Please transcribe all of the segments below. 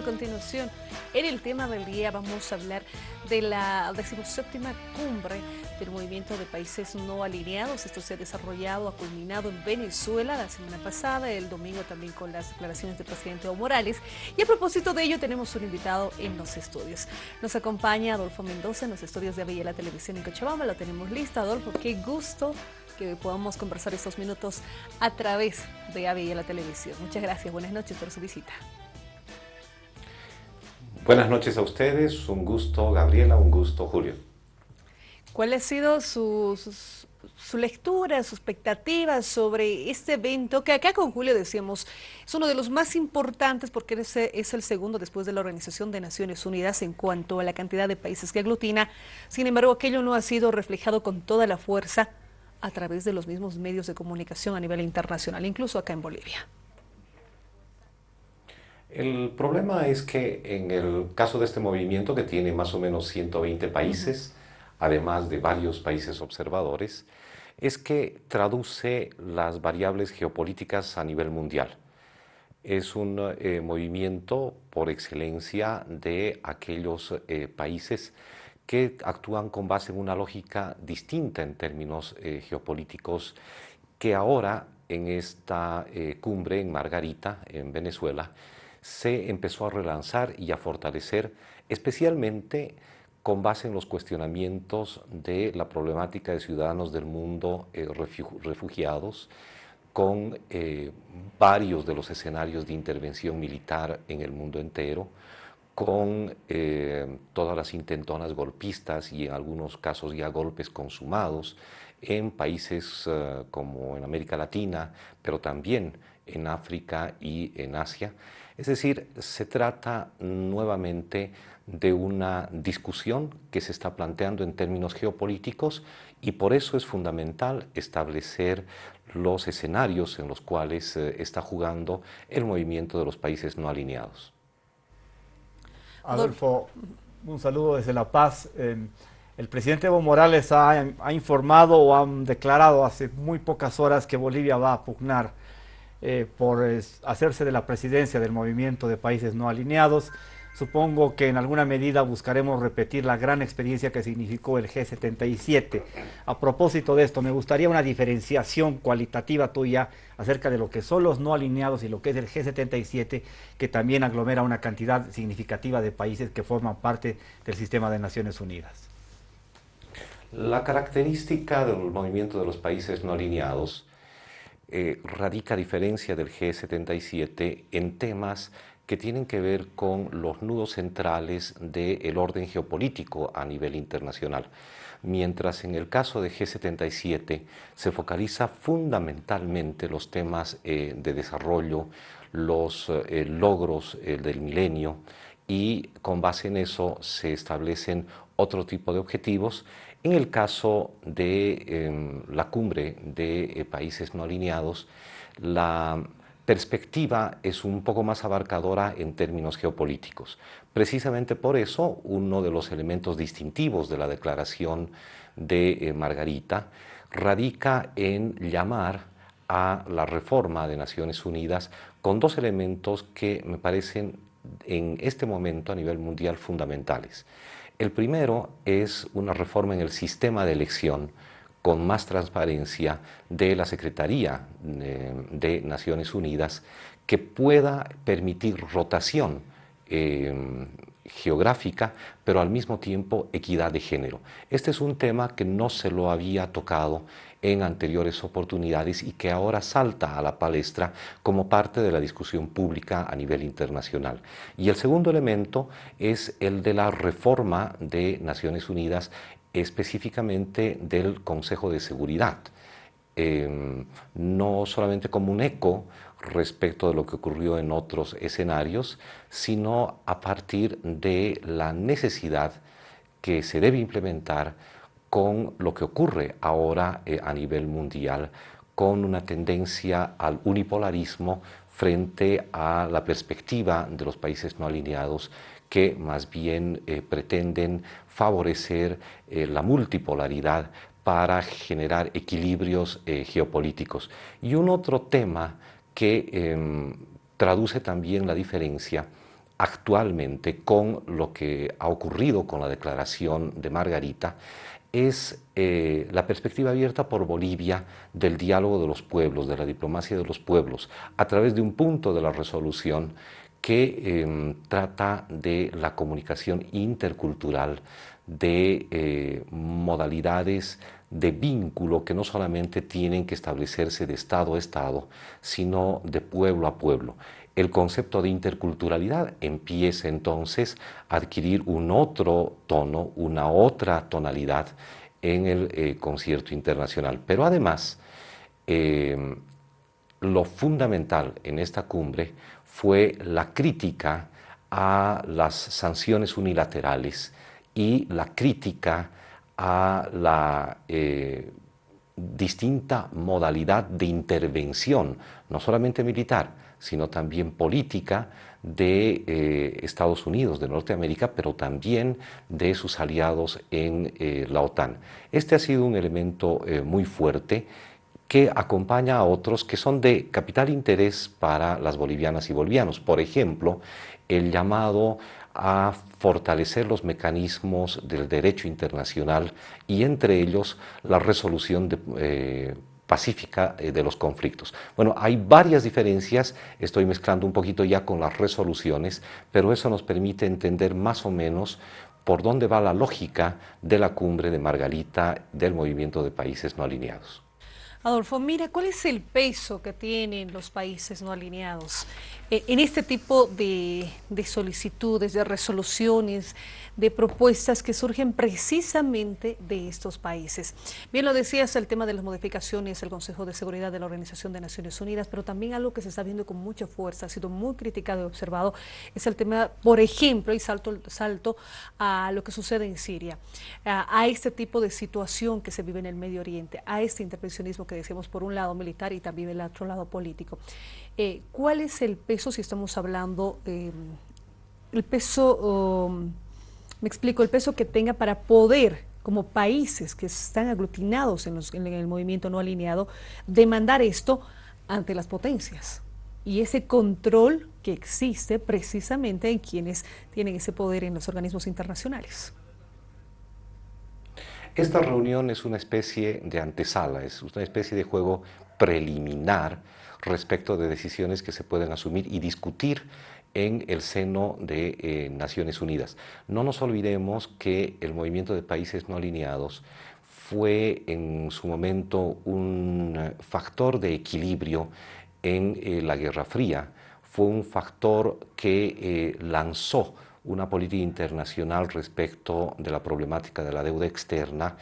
A continuación, en el tema del día vamos a hablar de la 17ª cumbre del movimiento de países no alineados. Esto se ha desarrollado, ha culminado en Venezuela la semana pasada, el domingo también con las declaraciones del presidente Evo Morales. Y a propósito de ello tenemos un invitado en los estudios. Nos acompaña Adolfo Mendoza en los estudios de Avia Televisión en Cochabamba. Lo tenemos listo, Adolfo. Qué gusto que podamos conversar estos minutos a través de Avia Televisión. Muchas gracias, buenas noches por su visita. Buenas noches a ustedes, un gusto Gabriela, un gusto Julio. ¿Cuál ha sido su lectura, su expectativa sobre este evento que acá con Julio decíamos es uno de los más importantes porque es el segundo después de la Organización de Naciones Unidas en cuanto a la cantidad de países que aglutina? Sin embargo, aquello no ha sido reflejado con toda la fuerza a través de los mismos medios de comunicación a nivel internacional, incluso acá en Bolivia. El problema es que en el caso de este movimiento, que tiene más o menos 120 países, además de varios países observadores, es que traduce las variables geopolíticas a nivel mundial. Es un movimiento por excelencia de aquellos países que actúan con base en una lógica distinta en términos geopolíticos, que ahora en esta cumbre en Margarita, en Venezuela, se empezó a relanzar y a fortalecer, especialmente con base en los cuestionamientos de la problemática de ciudadanos del mundo refugiados, con varios de los escenarios de intervención militar en el mundo entero, con todas las intentonas golpistas y en algunos casos ya golpes consumados en países como en América Latina, pero también en África y en Asia. Es decir, se trata nuevamente de una discusión que se está planteando en términos geopolíticos y por eso es fundamental establecer los escenarios en los cuales está jugando el movimiento de los países no alineados. Adolfo, un saludo desde La Paz. El presidente Evo Morales ha informado o han declarado hace muy pocas horas que Bolivia va a pugnar por hacerse de la presidencia del movimiento de países no alineados. Supongo que en alguna medida buscaremos repetir la gran experiencia que significó el G77. A propósito de esto, me gustaría una diferenciación cualitativa tuya acerca de lo que son los no alineados y lo que es el G77, que también aglomera una cantidad significativa de países que forman parte del sistema de Naciones Unidas. La característica del movimiento de los países no alineados radica, a diferencia del G77, en temas que tienen que ver con los nudos centrales del orden geopolítico a nivel internacional. Mientras en el caso de G77 se focaliza fundamentalmente los temas de desarrollo, los logros del milenio, y con base en eso se establecen otro tipo de objetivos. En el caso de la cumbre de países no alineados, la perspectiva es un poco más abarcadora en términos geopolíticos. Precisamente por eso, uno de los elementos distintivos de la declaración de Margarita radica en llamar a la reforma de Naciones Unidas con dos elementos que me parecen en este momento a nivel mundial fundamentales. El primero es una reforma en el sistema de elección con más transparencia de la Secretaría de Naciones Unidas, que pueda permitir rotación geográfica, pero al mismo tiempo equidad de género. Este es un tema que no se lo había tocado en anteriores oportunidades y que ahora salta a la palestra como parte de la discusión pública a nivel internacional. Y el segundo elemento es el de la reforma de Naciones Unidas, específicamente del Consejo de Seguridad. No solamente como un eco respecto de lo que ocurrió en otros escenarios, sino a partir de la necesidad que se debe implementar con lo que ocurre ahora a nivel mundial, con una tendencia al unipolarismo frente a la perspectiva de los países no alineados, que más bien pretenden favorecer la multipolaridad para generar equilibrios geopolíticos. Y un otro tema que traduce también la diferencia actualmente con lo que ha ocurrido con la declaración de Margarita es la perspectiva abierta por Bolivia del diálogo de los pueblos, de la diplomacia de los pueblos, a través de un punto de la resolución que trata de la comunicación intercultural, de modalidades de vínculo que no solamente tienen que establecerse de Estado a Estado, sino de pueblo a pueblo. El concepto de interculturalidad empieza entonces a adquirir un otro tono, una otra tonalidad en el concierto internacional. Pero además, lo fundamental en esta cumbre fue la crítica a las sanciones unilaterales y la crítica a la distinta modalidad de intervención, no solamente militar, sino también política de Estados Unidos, de Norteamérica, pero también de sus aliados en la OTAN. Este ha sido un elemento muy fuerte que acompaña a otros que son de capital interés para las bolivianas y bolivianos. Por ejemplo, el llamado a fortalecer los mecanismos del derecho internacional y entre ellos la resolución pacífica de los conflictos. Bueno, hay varias diferencias, estoy mezclando un poquito ya con las resoluciones, pero eso nos permite entender más o menos por dónde va la lógica de la cumbre de Margarita del movimiento de países no alineados. Adolfo, mira, ¿cuál es el peso que tienen los países no alineados en este tipo de solicitudes, de resoluciones, de propuestas que surgen precisamente de estos países? Bien lo decías, el tema de las modificaciones, el Consejo de Seguridad de la Organización de Naciones Unidas, pero también algo que se está viendo con mucha fuerza, ha sido muy criticado y observado, es el tema, por ejemplo, y salto a lo que sucede en Siria, a este tipo de situación que se vive en el Medio Oriente, a este intervencionismo que decíamos por un lado militar y también el otro lado político. ¿Cuál es el peso, si estamos hablando, el peso, me explico, el peso que tenga para poder, como países que están aglutinados en el movimiento no alineado, demandar esto ante las potencias? Y ese control que existe precisamente en quienes tienen ese poder en los organismos internacionales. Esta reunión es una especie de antesala, es una especie de juego preliminar respecto de decisiones que se pueden asumir y discutir en el seno de Naciones Unidas. No nos olvidemos que el movimiento de países no alineados fue en su momento un factor de equilibrio en la Guerra Fría, fue un factor que lanzó una política internacional respecto de la problemática de la deuda externa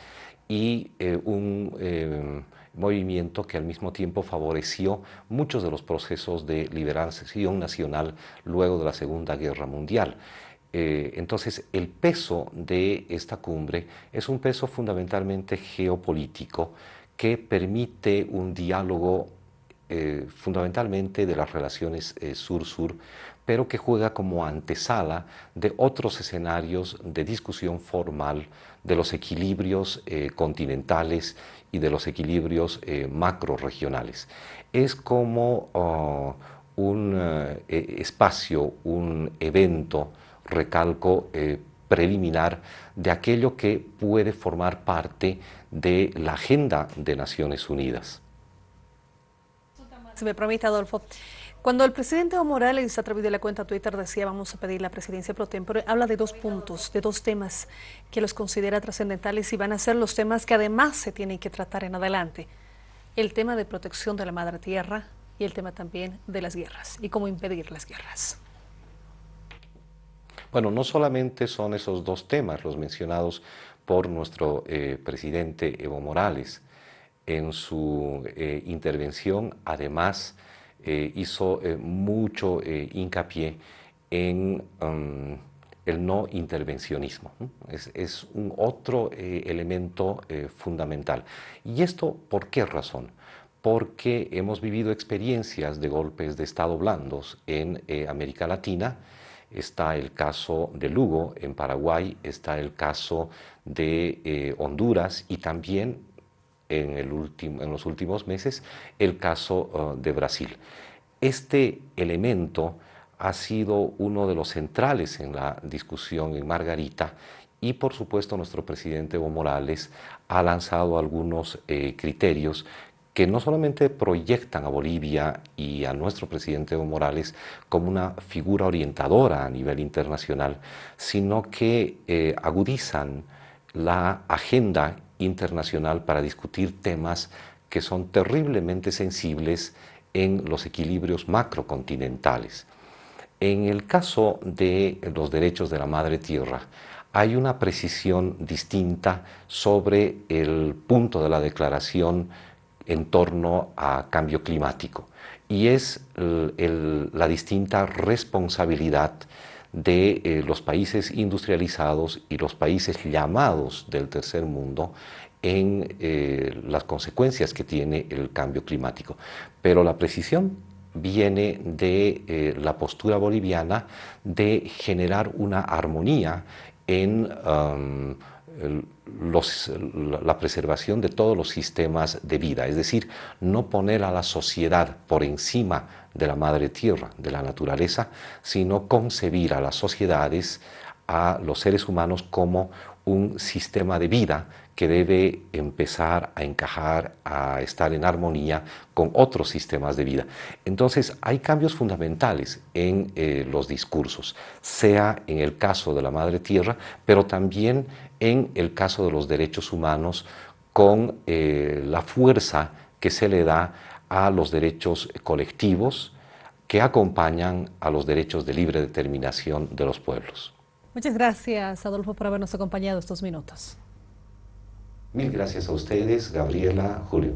y un movimiento que al mismo tiempo favoreció muchos de los procesos de liberación nacional luego de la Segunda Guerra Mundial. Entonces, el peso de esta cumbre es un peso fundamentalmente geopolítico que permite un diálogo fundamentalmente de las relaciones sur-sur, pero que juega como antesala de otros escenarios de discusión formal de los equilibrios continentales y de los equilibrios macro-regionales. Es como un espacio, un evento, recalco, preliminar de aquello que puede formar parte de la agenda de Naciones Unidas. Si me permite, Adolfo, cuando el presidente Evo Morales a través de la cuenta Twitter decía vamos a pedir la presidencia pro tempore, habla de dos puntos, de dos temas que los considera trascendentales y van a ser los temas que además se tienen que tratar en adelante. El tema de protección de la madre tierra y el tema también de las guerras y cómo impedir las guerras. Bueno, no solamente son esos dos temas los mencionados por nuestro presidente Evo Morales. En su intervención, además, hizo mucho hincapié en el no intervencionismo. Es un otro elemento fundamental. ¿Y esto por qué razón? Porque hemos vivido experiencias de golpes de Estado blandos en América Latina. Está el caso de Lugo en Paraguay, está el caso de Honduras y también en los últimos meses el caso de Brasil. Este elemento ha sido uno de los centrales en la discusión en Margarita y por supuesto nuestro presidente Evo Morales ha lanzado algunos criterios que no solamente proyectan a Bolivia y a nuestro presidente Evo Morales como una figura orientadora a nivel internacional, sino que agudizan la agenda internacional para discutir temas que son terriblemente sensibles en los equilibrios macrocontinentales. En el caso de los derechos de la madre tierra, hay una precisión distinta sobre el punto de la declaración en torno a cambio climático y es la distinta responsabilidad de los países industrializados y los países llamados del tercer mundo en las consecuencias que tiene el cambio climático. Pero la precisión viene de la postura boliviana de generar una armonía en la preservación de todos los sistemas de vida, es decir, no poner a la sociedad por encima de la madre tierra, de la naturaleza, sino concebir a las sociedades, a los seres humanos como un sistema de vida que debe empezar a encajar, a estar en armonía con otros sistemas de vida. Entonces hay cambios fundamentales en los discursos, sea en el caso de la madre tierra, pero también en el caso de los derechos humanos, con la fuerza que se le da a los derechos colectivos que acompañan a los derechos de libre determinación de los pueblos. Muchas gracias, Adolfo, por habernos acompañado estos minutos. Mil gracias a ustedes, Gabriela, Julio.